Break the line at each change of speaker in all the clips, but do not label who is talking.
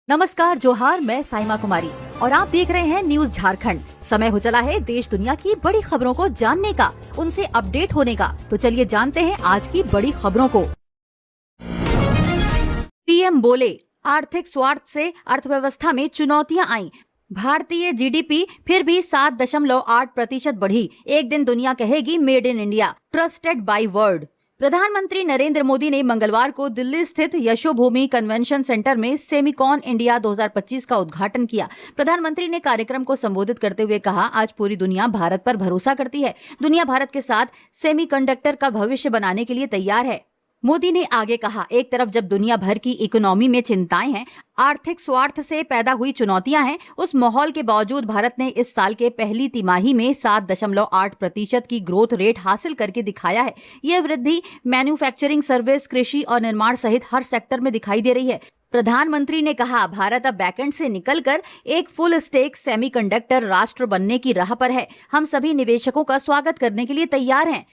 नमस्कार, जोहार। मैं साइमा कुमारी और आप देख रहे हैं न्यूज झारखंड। समय हो चला है देश दुनिया की बड़ी खबरों को जानने का, उनसे अपडेट होने का। तो चलिए जानते हैं आज की बड़ी खबरों को। पीएम बोले, आर्थिक स्वार्थ से अर्थव्यवस्था में चुनौतियां आईं। भारतीय जीडीपी फिर भी 7.8% बढ़ी। एक दिन दुनिया कहेगी made in India, trusted bye world. प्रधानमंत्री नरेंद्र मोदी ने मंगलवार को दिल्ली स्थित यशोभूमि कन्वेंशन सेंटर में सेमिकॉन इंडिया 2025 का उद्घाटन किया। प्रधानमंत्री ने कार्यक्रम को संबोधित करते हुए कहा, आज पूरी दुनिया भारत पर भरोसा करती है। दुनिया भारत के साथ सेमीकंडक्टर का भविष्य बनाने के लिए तैयार है। मोदी ने आगे कहा, एक तरफ जब दुनिया भर की इकोनॉमी में चिंताएं हैं, आर्थिक स्वार्थ से पैदा हुई चुनौतियां हैं, उस माहौल के बावजूद भारत ने इस साल के पहली तिमाही में 7.8% की ग्रोथ रेट हासिल करके दिखाया है। यह वृद्धि मैन्युफैक्चरिंग, सर्विस, कृषि और निर्माण सहित हर सेक्टर में दिखाई दे रही है। प्रधानमंत्री ने कहा, भारत अब बैकएंड से निकलकर एक फुल स्टेक सेमीकंडक्टर राष्ट्र बनने की राह पर है। हम सभी निवेशकों का स्वागत करने के लिए तैयार हैं।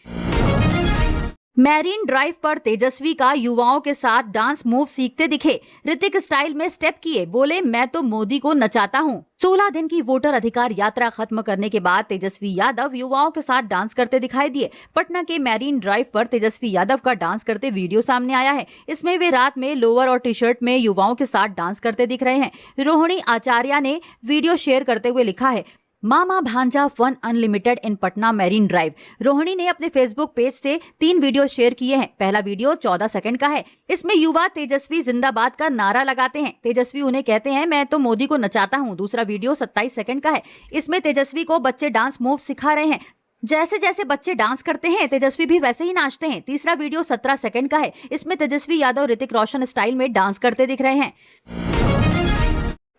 मैरीन ड्राइव पर तेजस्वी का युवाओं के साथ डांस मूव सीखते दिखे। ऋतिक स्टाइल में स्टेप किए, बोले मैं तो मोदी को नचाता हूं। 16 दिन की वोटर अधिकार यात्रा खत्म करने के बाद तेजस्वी यादव युवाओं के साथ डांस करते दिखाई दिए। पटना के मैरीन ड्राइव पर तेजस्वी यादव का डांस करते वीडियो सामने आया है। इसमें वे रात में लोअर और टी शर्ट में युवाओं के साथ डांस करते दिख रहे हैं। रोहिणी आचार्य ने वीडियो शेयर करते हुए लिखा है, मामा भांजा fun unlimited in Patna Marine Drive. Rohini ने अपने फेसबुक पेज से 3 वीडियो शेयर किए हैं। पहला वीडियो 14 सेकंड का है। इसमें युवा तेजस्वी जिंदाबाद का नारा लगाते हैं। तेजस्वी उन्हें कहते हैं, मैं तो मोदी को नचाता हूं। दूसरा वीडियो 27 सेकंड का है। इसमें तेजस्वी को बच्चे डांस मूव सिखा रहे हैं। जैसे जैसे बच्चे डांस करते हैं, तेजस्वी भी वैसे ही नाचते हैं। तीसरा वीडियो 17 सेकंड का है। इसमें तेजस्वी यादव ऋतिक रोशन स्टाइल में डांस करते दिख रहे हैं।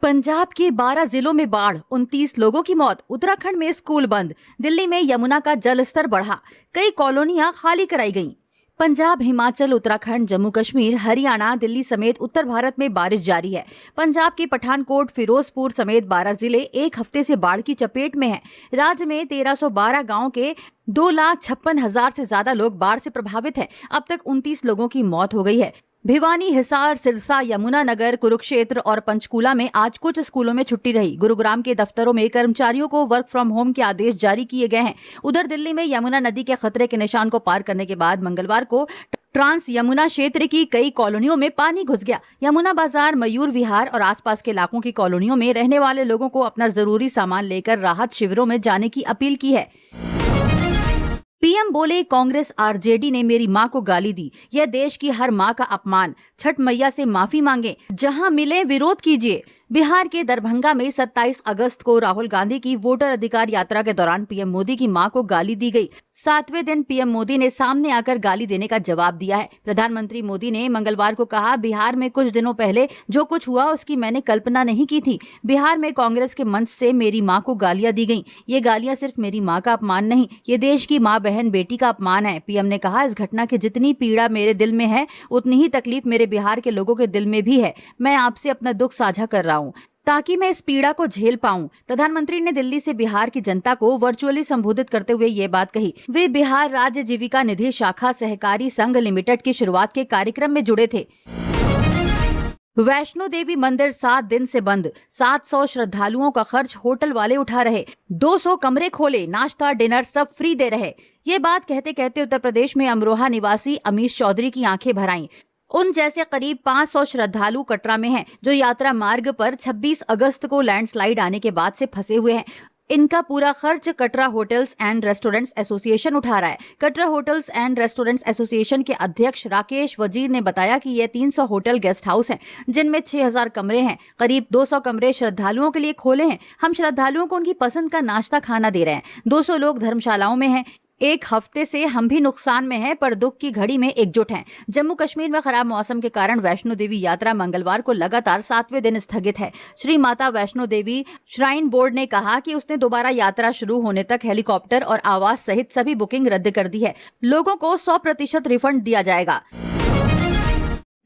पंजाब के 12 जिलों में बाढ़, 29 लोगों की मौत। उत्तराखंड में स्कूल बंद। दिल्ली में यमुना का जल स्तर बढ़ा। कई कॉलोनियां खाली कराई गईं। पंजाब, हिमाचल, उत्तराखंड, जम्मू कश्मीर, हरियाणा, दिल्ली समेत उत्तर भारत में बारिश जारी है। पंजाब के पठानकोट, फिरोजपुर समेत 12 जिले एक हफ्ते से बाढ़ की चपेट में हैं। राज्य में 1312 गांव के 2,56,000 से ज्यादा लोग बाढ़ से प्रभावित हैं। अब तक 29 लोगों की मौत हो गई है। भिवानी, हिसार, सिरसा, यमुनानगर, कुरुक्षेत्र और पंचकूला में आज कुछ स्कूलों में छुट्टी रही। गुरुग्राम के दफ्तरों में कर्मचारियों को वर्क फ्रॉम होम के आदेश जारी किए गए हैं। उधर दिल्ली में यमुना नदी के खतरे के निशान को पार करने के बाद मंगलवार को ट्रांस यमुना क्षेत्र की कई कॉलोनियों में पानी घुस गया। यमुना बाजार, मयूर विहार और आसपास के इलाकों की कॉलोनियों में रहने वाले लोगों को अपना जरूरी सामान लेकर राहत शिविरों में जाने की अपील की है। पीएम बोले, कांग्रेस आरजेडी ने मेरी मां को गाली दी। यह देश की हर मां का अपमान। छठ मैया से माफी मांगे, जहां मिले विरोध कीजिए। बिहार के दरभंगा में 27 अगस्त को राहुल गांधी की वोटर अधिकार यात्रा के दौरान पीएम मोदी की मां को गाली दी गई। 7वें दिन पीएम मोदी ने सामने आकर गाली देने का जवाब दिया है। प्रधानमंत्री मोदी ने मंगलवार को कहा, बिहार में कुछ दिनों पहले जो कुछ हुआ उसकी मैंने कल्पना नहीं की थी। बिहार में कांग्रेस के मंच से मेरी मां को गालियां दी गई। ये गालियां सिर्फ मेरी मां का अपमान नहीं, ये देश की मां, बहन, बेटी का अपमान है। पीएम ने कहा, इस घटना की जितनी पीड़ा मेरे दिल में है, उतनी ही तकलीफ मेरे बिहार के लोगों के दिल में भी है। मैं आपसे अपना दुख साझा कर रहा हूं ताकि मैं इस पीड़ा को झेल पाऊं। प्रधानमंत्री ने दिल्ली से बिहार की जनता को वर्चुअली संबोधित करते हुए ये बात कही। वे बिहार राज्य जीविका निधि शाखा सहकारी संघ लिमिटेड की शुरुआत के कार्यक्रम में जुड़े थे। वैष्णो देवी मंदिर 7 दिन से बंद। 700 श्रद्धालुओं का खर्च होटल वाले उठा रहे। 200 कमरे खोले, नाश्ता डिनर सब फ्री दे रहे। ये बात कहते कहते उत्तर प्रदेश में अमरोहा निवासी अमीश चौधरी की आंखें भर आईं। उन जैसे करीब 500 श्रद्धालु कटरा में हैं, जो यात्रा मार्ग पर 26 अगस्त को लैंडस्लाइड आने के बाद से फंसे हुए हैं। इनका पूरा खर्च Katra hotels and restaurants association उठा रहा है। Katra hotels and restaurants association के अध्यक्ष राकेश वजीर ने बताया कि ये 300 होटल गेस्ट हाउस हैं, जिनमें 6000 कमरे हैं। करीब 200 कमरे श्रद्धालुओं के लिए खोले हैं। हम श्रद्धालुओं को उनकी पसंद का नाश्ता खाना दे रहे हैं। 200 लोग धर्मशालाओं में हैं। एक हफ्ते से हम भी नुकसान में हैं, पर दुख की घड़ी में एकजुट हैं। जम्मू कश्मीर में खराब मौसम के कारण वैष्णो देवी यात्रा मंगलवार को लगातार 7वें दिन स्थगित है। श्री माता वैष्णो देवी श्राइन बोर्ड ने कहा कि उसने दोबारा यात्रा शुरू होने तक हेलीकॉप्टर और आवास सहित सभी बुकिंग रद्द कर दी है। लोगों को 100% रिफंड दिया जाएगा।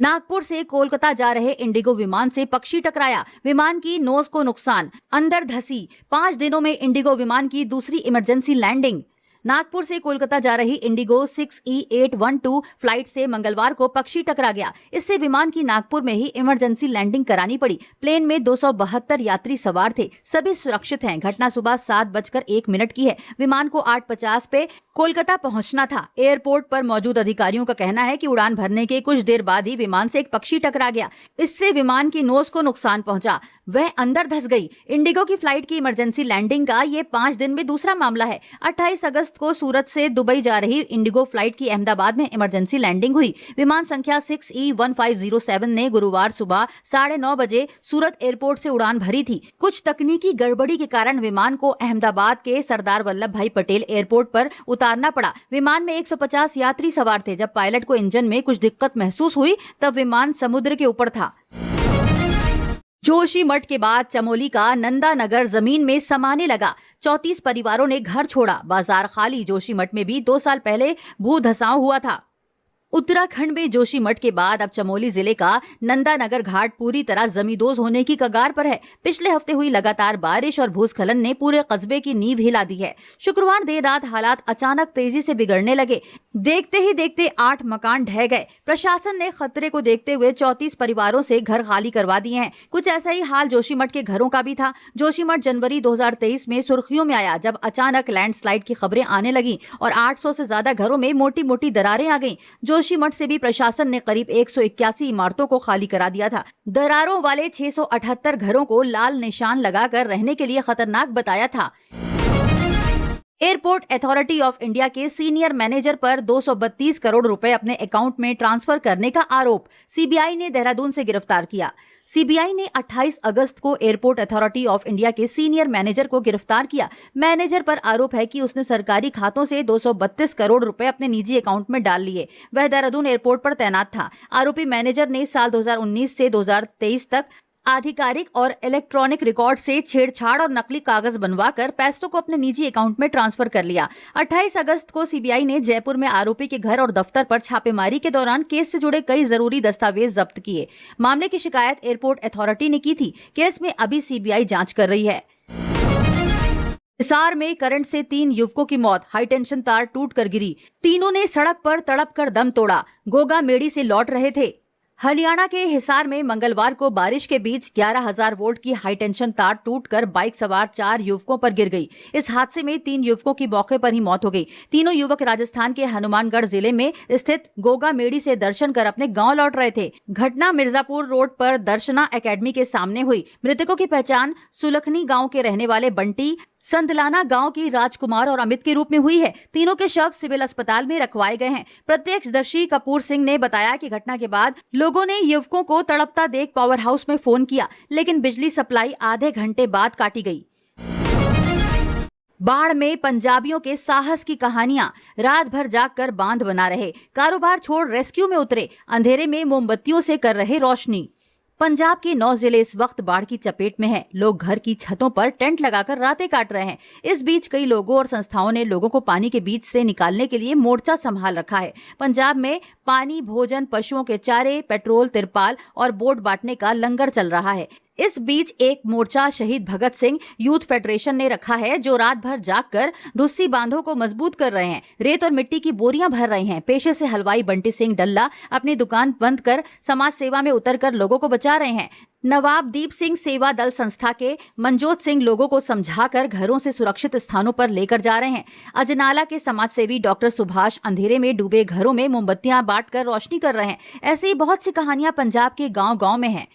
नागपुर से कोलकाता जा रहे इंडिगो विमान से पक्षी टकराया। विमान की नोज को नुकसान, अंदर धसी। 5 दिनों में इंडिगो विमान की दूसरी इमरजेंसी लैंडिंग। नागपुर से कोलकाता जा रही इंडिगो 6E812 फ्लाइट से मंगलवार को पक्षी टकरा गया। इससे विमान की नागपुर में ही इमरजेंसी लैंडिंग करानी पड़ी। प्लेन में 272 यात्री सवार थे, सभी सुरक्षित हैं। घटना सुबह 7:01 की है। विमान को 8:50 पे कोलकाता पहुंचना था। एयरपोर्ट पर मौजूद अधिकारियों का कहना है कि उड़ान भरने के कुछ देर बाद ही विमान से एक पक्षी टकरा गया। इससे विमान की नोज को नुकसान पहुंचा, वह अंदर धंस गई। इंडिगो की फ्लाइट की इमरजेंसी लैंडिंग का ये 5 दिन में दूसरा मामला है। 28 अगस्त को सूरत से दुबई जा रही इंडिगो फ्लाइट की अहमदाबाद में इमरजेंसी लैंडिंग हुई। विमान संख्या 6E1507 ने गुरुवार सुबह 9:30 बजे सूरत एयरपोर्ट से उड़ान भरी थी। कुछ तकनीकी गड़बड़ी के कारण विमान को अहमदाबाद के सरदार वल्लभ भाई पटेल एयरपोर्ट पर उतारना पड़ा। विमान में 150 यात्री सवार थे। जब पायलट को इंजन में कुछ दिक्कत महसूस हुई तब विमान समुद्र के ऊपर था। जोशीमठ के बाद चमोली का नंदा नगर जमीन में समाने लगा। 34 परिवारों ने घर छोड़ा, बाजार खाली। जोशीमठ में भी 2 साल पहले भू धसाव हुआ था। उत्तराखंड में जोशीमठ के बाद अब चमोली जिले का नंदा नगर घाट पूरी तरह जमींदोज होने की कगार पर है। पिछले हफ्ते हुई लगातार बारिश और भूस्खलन ने पूरे कस्बे की नींव हिला दी है। शुक्रवार देर रात हालात अचानक तेजी से बिगड़ने लगे। देखते ही देखते 8 मकान ढह गए। प्रशासन ने खतरे को देखते हुए 34 परिवारों से घर खाली करवा दिए हैं। कुछ ऐसा ही हाल जोशीमठ के घरों का भी था। जोशीमठ जनवरी 2023 में सुर्खियों में आया, जब अचानक लैंडस्लाइड की खबरें आने लगी और 800 से ज्यादा घरों में मोटी मोटी दरारें आ गईं। जोशीमठ से भी प्रशासन ने करीब 181 इमारतों को खाली करा दिया था। दरारों वाले 678 घरों को लाल निशान लगाकर रहने के लिए खतरनाक बताया था। एयरपोर्ट अथॉरिटी ऑफ इंडिया के सीनियर मैनेजर पर 232 करोड़ रुपए अपने अकाउंट में ट्रांसफर करने का आरोप सीबीआई ने देहरादून से गिरफ्तार किया। सीबीआई ने 28 अगस्त को एयरपोर्ट अथॉरिटी ऑफ इंडिया के सीनियर मैनेजर को गिरफ्तार किया। मैनेजर पर आरोप है कि उसने सरकारी खातों से 232 करोड़ रुपए अपने निजी अकाउंट में डाल लिए। वह देहरादून एयरपोर्ट पर तैनात था। आरोपी मैनेजर ने साल 2019 से 2023 तक आधिकारिक और इलेक्ट्रॉनिक रिकॉर्ड से छेड़छाड़ और नकली कागज बनवाकर पैसों को अपने निजी अकाउंट में ट्रांसफर कर लिया। 28 अगस्त को सीबीआई ने जयपुर में आरोपी के घर और दफ्तर पर छापेमारी के दौरान केस से जुड़े कई जरूरी दस्तावेज जब्त किए। मामले की शिकायत एयरपोर्ट अथॉरिटी ने की थी। केस में अभी सीबीआई जांच कर रही है। हिसार में करंट से 3 युवकों की मौत, हाई टेंशन तार टूटकर गिरी। तीनों ने सड़क पर तड़प कर दम तोड़ा। गोगा मेड़ी से लौट रहे थे। हरियाणा के हिसार में मंगलवार को बारिश के बीच 11,000 वोल्ट की हाई टेंशन तार टूटकर बाइक सवार 4 युवकों पर गिर गई। इस हादसे में 3 युवकों की मौके पर ही मौत हो गई। तीनों युवक राजस्थान के हनुमानगढ़ जिले में स्थित गोगा मेड़ी से दर्शन कर अपने गांव लौट रहे थे। घटना मिर्जापुर रोड पर दर्शना एकेडमी के सामने हुई। मृतकों की पहचान सुलखनी गाँव के रहने वाले बंटी, संदलाना गांव की राजकुमार और अमित के रूप में हुई है। तीनों के शव सिविल अस्पताल में रखवाए गए हैं। प्रत्यक्षदर्शी कपूर सिंह ने बताया कि घटना के बाद लोगों ने युवकों को तड़पता देख पावर हाउस में फोन किया, लेकिन बिजली सप्लाई आधे घंटे बाद काटी गई। बाढ़ में पंजाबियों के साहस की कहानियां। रात भर जागकर बांध बना रहे, कारोबार छोड़ रेस्क्यू में उतरे, अंधेरे में मोमबत्तियों से कर रहे रोशनी। पंजाब के 9 जिले इस वक्त बाढ़ की चपेट में हैं। लोग घर की छतों पर टेंट लगाकर रातें काट रहे हैं। इस बीच कई लोगों और संस्थाओं ने लोगों को पानी के बीच से निकालने के लिए मोर्चा संभाल रखा है। पंजाब में पानी, भोजन, पशुओं के चारे, पेट्रोल, तिरपाल और बोट बांटने का लंगर चल रहा है। इस बीच एक मोर्चा शहीद भगत सिंह यूथ फेडरेशन ने रखा है, जो रात भर जागकर धुस्सी बांधों को मजबूत कर रहे हैं। रेत और मिट्टी की बोरियां भर रहे हैं। पेशे से हलवाई बंटी सिंह डल्ला अपनी दुकान बंद कर समाज सेवा में उतरकर लोगों को बचा रहे हैं। नवाब दीप सिंह सेवा दल संस्था के मनजोत सिंह लोगों को समझाकर घरों से सुरक्षित स्थानों पर लेकर जा रहे हैं। अजनाला के समाज सेवी डॉक्टर सुभाष अंधेरे में डूबे घरों में मोमबत्तियां बांटकर रोशनी कर रहे हैं। ऐसी बहुत सी कहानियां पंजाब के गांव-गांव में हैं।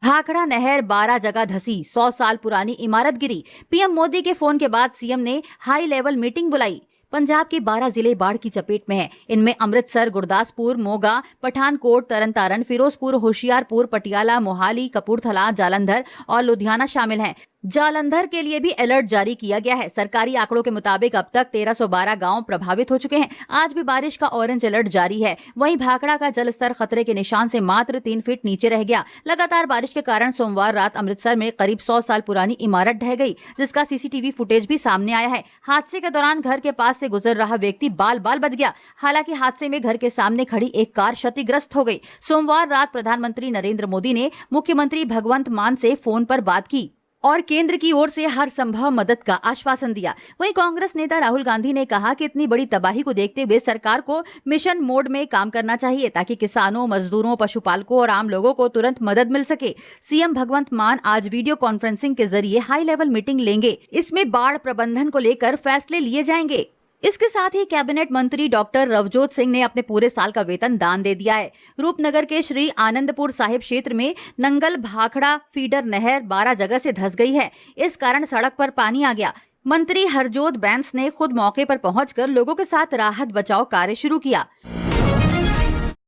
भाखड़ा नहर 12 जगह धसी, 100 साल पुरानी इमारत गिरी। पीएम मोदी के फोन के बाद सीएम ने हाई लेवल मीटिंग बुलाई। पंजाब के 12 जिले बाढ़ की चपेट में हैं। इनमें अमृतसर, गुरदासपुर, मोगा, पठानकोट, तरनतारन, फिरोजपुर, होशियारपुर, पटियाला, मोहाली, कपूरथला, जालंधर और लुधियाना शामिल हैं। जालंधर के लिए भी अलर्ट जारी किया गया है। सरकारी आंकड़ों के मुताबिक अब तक 1312 गांव प्रभावित हो चुके हैं। आज भी बारिश का ऑरेंज अलर्ट जारी है। वहीं भाखड़ा का जलस्तर खतरे के निशान से मात्र 3 फीट नीचे रह गया। लगातार बारिश के कारण सोमवार रात अमृतसर में करीब 100 साल पुरानी इमारत ढह गई, जिसका सीसीटीवी फुटेज भी सामने आया है। हादसे के दौरान घर के पास से गुजर रहा व्यक्ति बाल बाल बच गया। हालांकि हादसे में घर के सामने खड़ी एक कार क्षतिग्रस्त हो गई। सोमवार रात प्रधानमंत्री नरेंद्र मोदी ने मुख्यमंत्री भगवंत मान से फोन पर बात की। और केंद्र की ओर से हर संभव मदद का आश्वासन दिया। वहीं कांग्रेस नेता राहुल गांधी ने कहा कि इतनी बड़ी तबाही को देखते हुए सरकार को मिशन मोड में काम करना चाहिए ताकि किसानों, मजदूरों, पशुपालकों और आम लोगों को तुरंत मदद मिल सके। सीएम भगवंत मान आज वीडियो कॉन्फ्रेंसिंग के जरिए हाई लेवल मीटिंग लेंगे। इसमें बाढ़ प्रबंधन को लेकर फैसले लिए जाएंगे। इसके साथ ही कैबिनेट मंत्री डॉक्टर रवजोत सिंह ने अपने पूरे साल का वेतन दान दे दिया है। रूपनगर के श्री आनंदपुर साहिब क्षेत्र में नंगल भाखड़ा फीडर नहर 12 जगह से धंस गई है। इस कारण सड़क पर पानी आ गया। मंत्री हरजोत बैंस ने खुद मौके पर पहुंचकर लोगों के साथ राहत बचाव कार्य शुरू किया।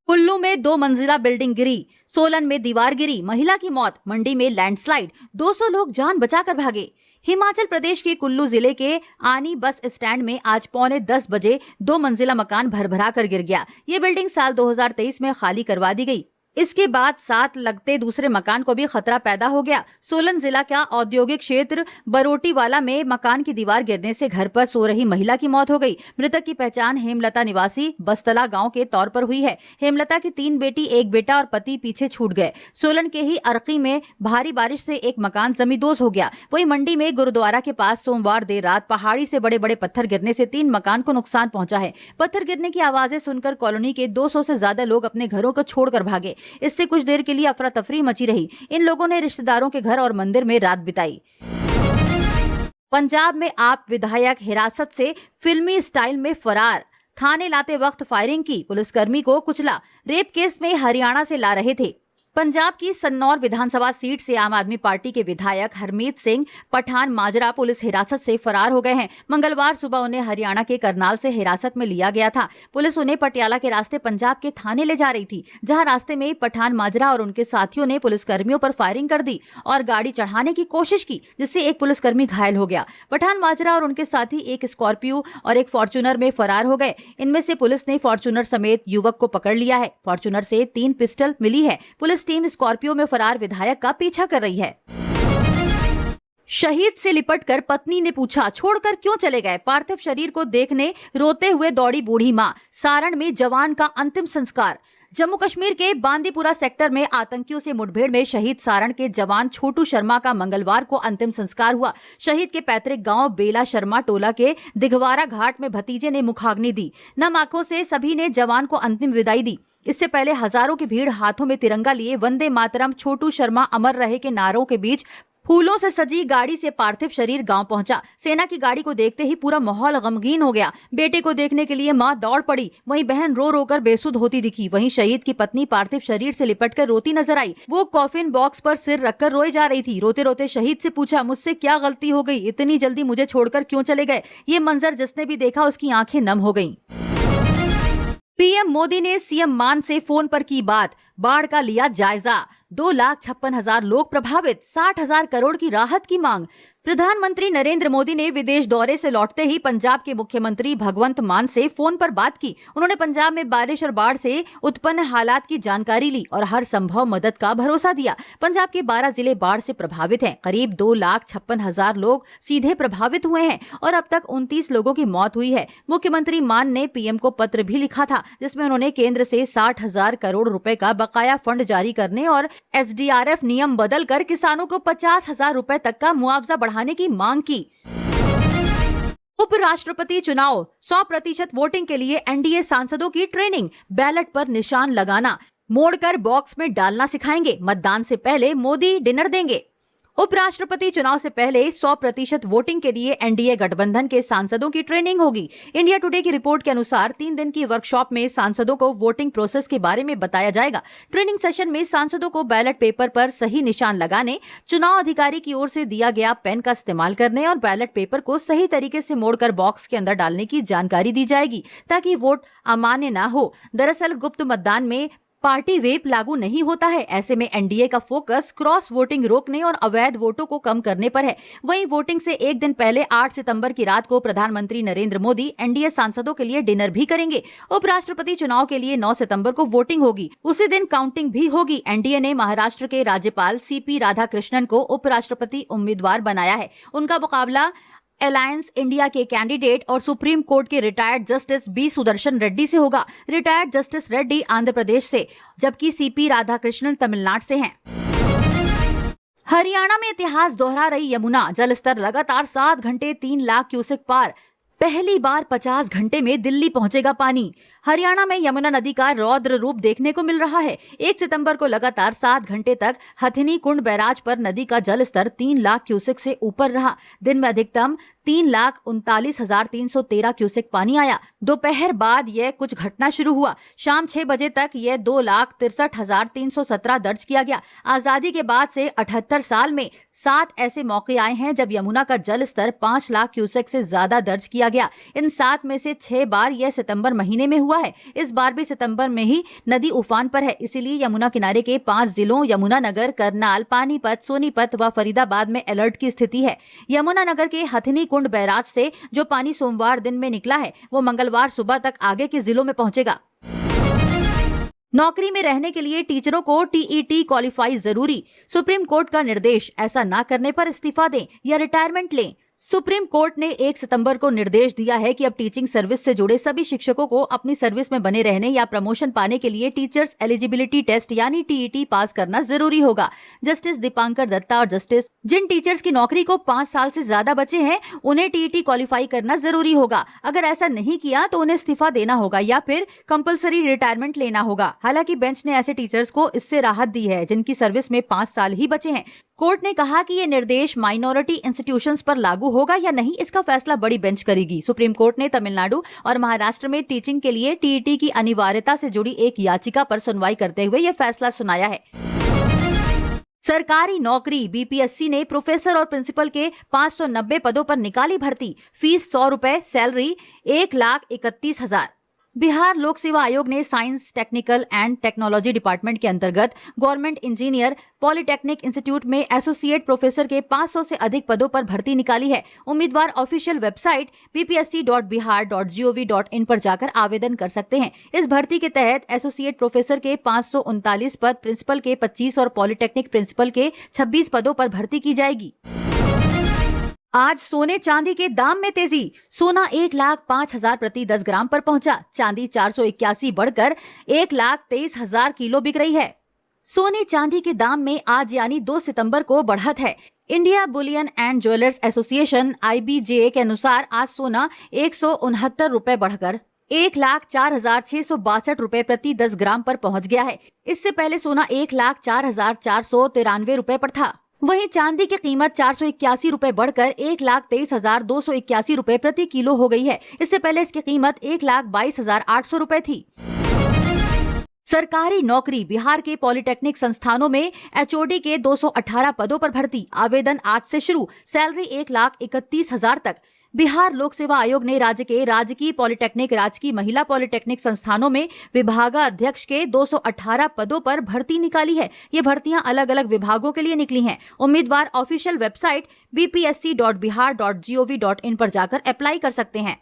कुल्लू में 2 मंजिला बिल्डिंग गिरी, सोलन में दीवार गिरी, महिला की मौत, मंडी में लैंडस्लाइड, 200 लोग जान बचाकर भागे। हिमाचल प्रदेश के कुल्लू जिले के आनी बस स्टैंड में आज 9:45 बजे 2 मंजिला मकान भरभरा कर गिर गया। ये बिल्डिंग साल 2023 में खाली करवा दी गई। इसके बाद साथ लगते दूसरे मकान को भी खतरा पैदा हो गया। सोलन जिला का औद्योगिक क्षेत्र बरोटीवाला में मकान की दीवार गिरने से घर पर सो रही महिला की मौत हो गई। मृतक की पहचान हेमलता निवासी बस्तला गांव के तौर पर हुई है। हेमलता की 3 बेटी, 1 बेटा और पति पीछे छूट गए। सोलन के ही अर्की में भारी बारिश से एक मकान जमींदोज हो गया। वहीं मंडी में गुरुद्वारा के पास सोमवार देर रात पहाड़ी से बड़े बड़े पत्थर गिरने से 3 मकान को नुकसान पहुंचा है। पत्थर गिरने की आवाजें सुनकर कॉलोनी के 200 से ज्यादा लोग अपने घरों को छोड़कर भागे। इससे कुछ देर के लिए अफरा तफरी मची रही। इन लोगों ने रिश्तेदारों के घर और मंदिर में रात बिताई। पंजाब में आप विधायक हिरासत से फिल्मी स्टाइल में फरार, थाने लाते वक्त फायरिंग की, पुलिसकर्मी को कुचला। रेप केस में हरियाणा से ला रहे थे। पंजाब की सन्नौर विधानसभा सीट से आम आदमी पार्टी के विधायक हरमीत सिंह पठान माजरा पुलिस हिरासत से फरार हो गए हैं। मंगलवार सुबह उन्हें हरियाणा के करनाल से हिरासत में लिया गया था। पुलिस उन्हें पटियाला के रास्ते पंजाब के थाने ले जा रही थी, जहां रास्ते में पठान माजरा और उनके साथियों ने पुलिसकर्मियों पर फायरिंग कर दी और गाड़ी चढ़ाने की कोशिश की, जिससे एक पुलिसकर्मी घायल हो गया। पठान माजरा और उनके साथी एक स्कॉर्पियो और एक फॉर्च्यूनर में फरार हो गए। इनमें से पुलिस ने फॉर्च्यूनर समेत युवक को पकड़ लिया है। फॉर्च्यूनर से 3 पिस्टल मिली है। पुलिस टीम स्कॉर्पियो में फरार विधायक का पीछा कर रही है। शहीद से लिपटकर पत्नी ने पूछा, छोड़कर क्यों चले गए? पार्थिव शरीर को देखने रोते हुए दौड़ी बूढ़ी मां। सारण में जवान का अंतिम संस्कार। जम्मू कश्मीर के बांदीपुरा सेक्टर में आतंकियों से मुठभेड़ में शहीद सारण के जवान छोटू शर्मा का मंगलवार को अंतिम संस्कार हुआ। शहीद के पैतृक गांव बेला शर्मा टोला के दिघवारा घाट में भतीजे ने मुखाग्नि दी। नम आंखों से सभी ने जवान को अंतिम विदाई दी। इससे पहले हजारों की भीड़ हाथों में तिरंगा लिए वंदे मातरम, छोटू शर्मा अमर रहे के नारों के बीच फूलों से सजी गाड़ी से पार्थिव शरीर गांव पहुंचा। सेना की गाड़ी को देखते ही पूरा माहौल गमगीन हो गया। बेटे को देखने के लिए मां दौड़ पड़ी, वहीं बहन रो रो कर बेसुध होती दिखी। वहीं शहीद की पत्नी पार्थिव शरीर से लिपटकर रोती नजर आई। वो कॉफिन बॉक्स पर सिर रखकर रोए जा रही थी। रोते रोते शहीद से पूछा, मुझसे क्या गलती हो गई? इतनी जल्दी मुझे छोड़कर क्यों चले गए? ये मंजर जिसने भी देखा उसकी आंखें नम हो गईं। पीएम मोदी ने सीएम मान से फोन पर की बात, बाढ़ का लिया जायजा। 2,56,000 लोग प्रभावित, 60,000 करोड़ की राहत की मांग। प्रधानमंत्री नरेंद्र मोदी ने विदेश दौरे से लौटते ही पंजाब के मुख्यमंत्री भगवंत मान से फोन पर बात की। उन्होंने पंजाब में बारिश और बाढ़ से उत्पन्न हालात की जानकारी ली और हर संभव मदद का भरोसा दिया। पंजाब के 12 जिले बाढ़ से प्रभावित हैं। करीब 2,56,000 लोग सीधे प्रभावित हुए हैं और अब तक 29 लोगों की मौत हुई है। मुख्यमंत्री मान ने पीएम को पत्र भी लिखा था, जिसमें उन्होंने केंद्र से 60,000 करोड़ रुपए का बकाया फंड जारी करने और SDRF नियम बदलकर किसानों को 50,000 रुपए तक का मुआवजा बढ़ाने की मांग की। उपराष्ट्रपति चुनाव 100% वोटिंग के लिए एनडीए सांसदों की ट्रेनिंग, बैलेट पर निशान लगाना, मोड़कर बॉक्स में डालना सिखाएंगे। मतदान से पहले मोदी डिनर देंगे। उपराष्ट्रपति चुनाव से पहले 100% वोटिंग के लिए एनडीए गठबंधन के सांसदों की ट्रेनिंग होगी। इंडिया टुडे की रिपोर्ट के अनुसार 3 दिन की वर्कशॉप में सांसदों को वोटिंग प्रोसेस के बारे में बताया जाएगा। ट्रेनिंग सेशन में सांसदों को बैलेट पेपर पर सही निशान लगाने, चुनाव अधिकारी की ओर से दिया गया पेन का इस्तेमाल करने और बैलेट पेपर को सही तरीके से मोड़कर बॉक्स के अंदर डालने की जानकारी दी जाएगी, ताकि वोट अमान्य न हो। दरअसल गुप्त मतदान में पार्टी वेप लागू नहीं होता है। ऐसे में एनडीए का फोकस क्रॉस वोटिंग रोकने और अवैध वोटों को कम करने पर है। वहीं वोटिंग से एक दिन पहले 8 सितंबर की रात को प्रधानमंत्री नरेंद्र मोदी एनडीए सांसदों के लिए डिनर भी करेंगे। उपराष्ट्रपति चुनाव के लिए 9 सितंबर को वोटिंग होगी। उसी दिन काउंटिंग भी होगी। एनडीए ने महाराष्ट्र के राज्यपाल सीपी राधाकृष्णन को उपराष्ट्रपति उम्मीदवार बनाया है। उनका मुकाबला अलायंस इंडिया के कैंडिडेट और सुप्रीम कोर्ट के retired justice B Sudarshan Reddy से होगा। रिटायर्ड जस्टिस रेड्डी आंध्र प्रदेश से, जबकि सीपी राधाकृष्णन तमिलनाडु से हैं। हरियाणा में इतिहास दोहरा रही यमुना, जलस्तर लगातार 7 घंटे 3 लाख क्यूसेक पार। पहली बार 50 घंटे में दिल्ली पहुंचेगा पानी। हरियाणा में यमुना नदी का रौद्र रूप देखने को मिल रहा है। 1 सितंबर को लगातार 7 घंटे तक हथिनी कुंड बैराज पर नदी का जलस्तर 3 लाख क्यूसेक से ऊपर रहा। दिन में अधिकतम 3,39,313 क्यूसेक पानी आया। दोपहर बाद यह कुछ घटना शुरू हुआ। शाम 6 बजे तक यह 2,63,317 दर्ज किया गया। आजादी के बाद से 78 साल में 7 ऐसे मौके आए हैं जब यमुना का जल स्तर 5 लाख क्यूसेक से ज्यादा दर्ज किया गया। इन 7 में से 6 बार यह सितंबर महीने में हुआ है। इस बार भी सितंबर में ही नदी उफान पर है। इसीलिए यमुना किनारे के 5 जिलों यमुनानगर, करनाल, पानीपत, सोनीपत व फरीदाबाद में अलर्ट की स्थिति है। यमुनानगर के हथिनी कुंड बैराज से जो पानी सोमवार दिन में निकला है वो मंगलवार सुबह तक आगे के जिलों में पहुंचेगा। नौकरी में रहने के लिए टीचरों को टीईटी क्वालिफाई जरूरी। सुप्रीम कोर्ट का निर्देश, ऐसा ना करने पर इस्तीफा दें या रिटायरमेंट लें। सुप्रीम कोर्ट ने 1 सितंबर को निर्देश दिया है कि अब टीचिंग सर्विस से जुड़े सभी शिक्षकों को अपनी सर्विस में बने रहने या प्रमोशन पाने के लिए टीचर्स एलिजिबिलिटी टेस्ट यानी टीईटी पास करना जरूरी होगा। जस्टिस दीपांकर दत्ता और जस्टिस जिन टीचर्स की नौकरी को 5 साल से ज्यादा बचे हैं उन्हें टीईटी क्वालिफाई करना जरूरी होगा। अगर ऐसा नहीं किया तो उन्हें इस्तीफा देना होगा या फिर कंपलसरी रिटायरमेंट लेना होगा। हालांकि बेंच ने ऐसे टीचर्स को इससे राहत दी है जिनकी सर्विस में 5 साल ही बचे हैं। कोर्ट ने कहा कि ये निर्देश माइनॉरिटी इंस्टीट्यूशंस पर लागू होगा या नहीं, इसका फैसला बड़ी बेंच करेगी। सुप्रीम कोर्ट ने तमिलनाडु और महाराष्ट्र में टीचिंग के लिए टीईटी की अनिवार्यता से जुड़ी एक याचिका पर सुनवाई करते हुए यह फैसला सुनाया है। सरकारी नौकरी बीपीएससी ने प्रोफेसर और प्रिंसिपल के 590 पदों पर निकाली भर्ती। फीस 100 रुपए, सैलरी 1,31,000। बिहार लोक सेवा आयोग ने science, technical and technology department के अंतर्गत गवर्नमेंट इंजीनियर पॉलिटेक्निक इंस्टीट्यूट में एसोसिएट प्रोफेसर के 500 से अधिक पदों पर भर्ती निकाली है। उम्मीदवार ऑफिशियल वेबसाइट bpsc.bihar.gov.in पर जाकर आवेदन कर सकते हैं। इस भर्ती के तहत एसोसिएट प्रोफेसर के 539 पद, प्रिंसिपल के 25 और पॉलिटेक्निक प्रिंसिपल के 26 पदों पर भर्ती की जाएगी। आज सोने चांदी के दाम में तेजी। सोना 1,05,000 प्रति 10 ग्राम पर पहुंचा। चांदी 481 बढ़कर 1,23,000 किलो बिक रही है। सोने चांदी के दाम में आज यानी 2 सितंबर को बढ़त है। India Boolean and jewellers association IBJA के अनुसार आज सोना 169 रुपए बढ़कर 1,04,662 रुपए प्रति 10 ग्राम पर पहुंच गया है। इससे पहले सोना 1,04,493 रुपए पर था। वहीं चांदी की कीमत 481 रुपए बढ़कर 1,23,281 रुपए प्रति किलो हो गई है। इससे पहले इसकी कीमत 1,22,800 रुपए थी। सरकारी नौकरी बिहार के पॉलिटेक्निक संस्थानों में HOD के 218 पदों पर भर्ती। आवेदन आज से शुरू। सैलरी 1,31,000 तक। बिहार लोक सेवा आयोग ने राज्य के राजकीय पॉलिटेक्निक, राजकीय महिला पॉलिटेक्निक संस्थानों में विभागाध्यक्ष के 218 पदों पर भर्ती निकाली है। ये भर्तियां अलग अलग विभागों के लिए निकली हैं। उम्मीदवार ऑफिशियल वेबसाइट bpsc.bihar.gov.in पर जाकर अप्लाई कर सकते हैं।